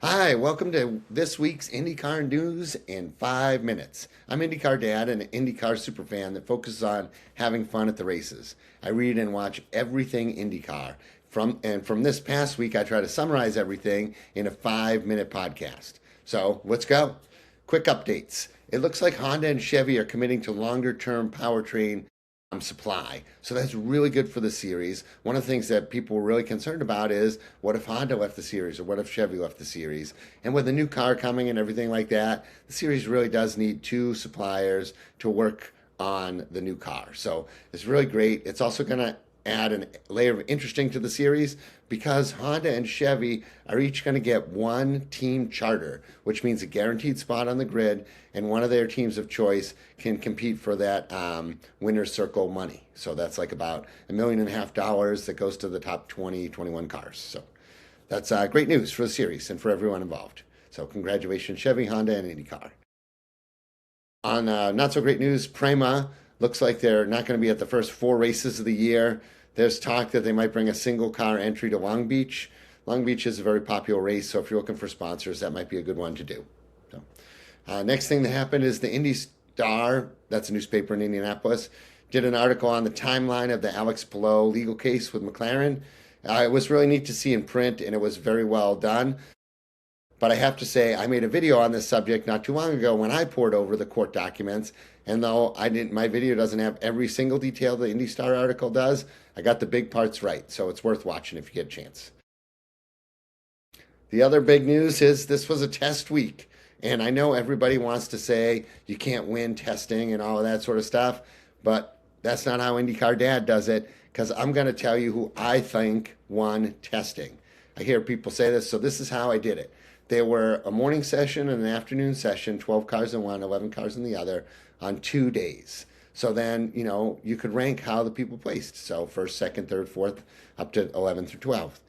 Hi, welcome to this week's IndyCar news in 5 minutes. I'm IndyCar Dad, an IndyCar superfan that focuses on having fun at the races. I read and watch everything IndyCar. From this past week, I try to summarize everything in a 5 minute podcast. So let's go. Quick updates. It looks like Honda and Chevy are committing to longer term powertrain supply. So that's really good for the series. One of the things that people were really concerned about is what if Honda left the series or what if Chevy left the series? And with a new car coming and everything like that, the series really does need two suppliers to work on the new car. So it's really great. It's also going to add a layer of interesting to the series because Honda and Chevy are each going to get one team charter, which means a guaranteed spot on the grid, and one of their teams of choice can compete for that winner's circle money. So that's like about $1.5 million that goes to the top 20, 21 cars. So that's great news for the series and for everyone involved. So congratulations, Chevy, Honda, and IndyCar. On not so great news, Prema looks like they're not going to be at the first four races of the year. There's talk that they might bring a single car entry to Long Beach. Long Beach is a very popular race, so if you're looking for sponsors, that might be a good one to do. So, next thing that happened is the Indy Star, that's a newspaper in Indianapolis, did an article on the timeline of the Alex Palou legal case with McLaren. It was really neat to see in print, and it was very well done. But I have to say, I made a video on this subject not too long ago when I poured over the court documents. And though my video doesn't have every single detail the Indy Star article does, I got the big parts right. So it's worth watching if you get a chance. The other big news is this was a test week. And I know everybody wants to say you can't win testing and all of that sort of stuff, but that's not how IndyCar Dad does it, because I'm going to tell you who I think won testing. I hear people say this, so this is how I did it. There were a morning session and an afternoon session, 12 cars in one, 11 cars in the other, on 2 days. So then, you could rank how the people placed. So first, second, third, fourth, up to 11th through 12th.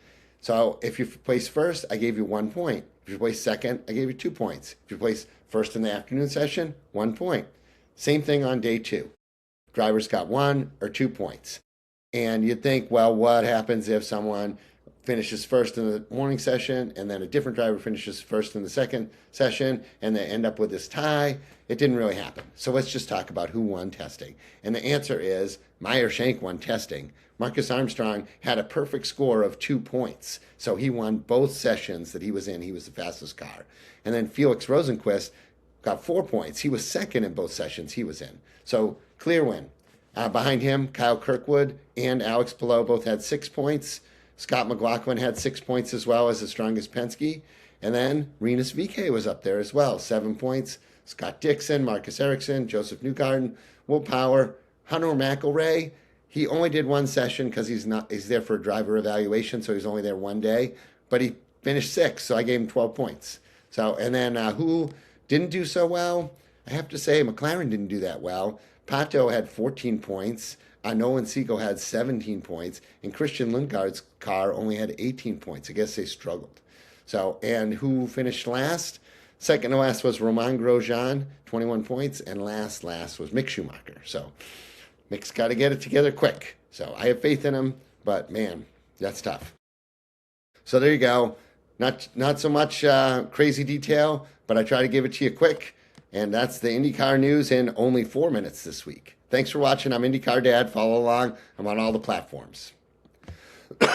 So if you placed first, I gave you 1 point. If you placed second, I gave you 2 points. If you placed first in the afternoon session, 1 point. Same thing on day two. Drivers got 1 or 2 points. And you'd think, well, what happens if someone finishes first in the morning session and then a different driver finishes first in the second session and they end up with this tie? It didn't really happen. So let's just talk about who won testing. And the answer is Meyer Shank won testing. Marcus Armstrong had a perfect score of 2 points. So he won both sessions that he was in. He was the fastest car. And then Felix Rosenquist got 4 points. He was second in both sessions he was in. So clear win. Behind him, Kyle Kirkwood and Alex Palou both had 6 points. Scott McLaughlin had 6 points as well as the strongest Penske. And then Rinus VeeKay was up there as well, 7 points. Scott Dixon, Marcus Ericsson, Joseph Newgarden, Will Power, Hunter McElroy. He only did one session because he's there for a driver evaluation, so he's only there 1 day. But he finished sixth, so I gave him 12 points. So, and then who didn't do so well? I have to say McLaren didn't do that well. Pato had 14 points. Nolan Siegel had 17 points, and Christian Lundgaard's car only had 18 points. I guess they struggled. So, and who finished last? Second to last was Romain Grosjean, 21 points, and last was Mick Schumacher. So, Mick's got to get it together quick. So, I have faith in him, but man, that's tough. So there you go. Not so much crazy detail, but I try to give it to you quick. And that's the IndyCar news in only 4 minutes this week. Thanks for watching. I'm IndyCar Dad. Follow along. I'm on all the platforms.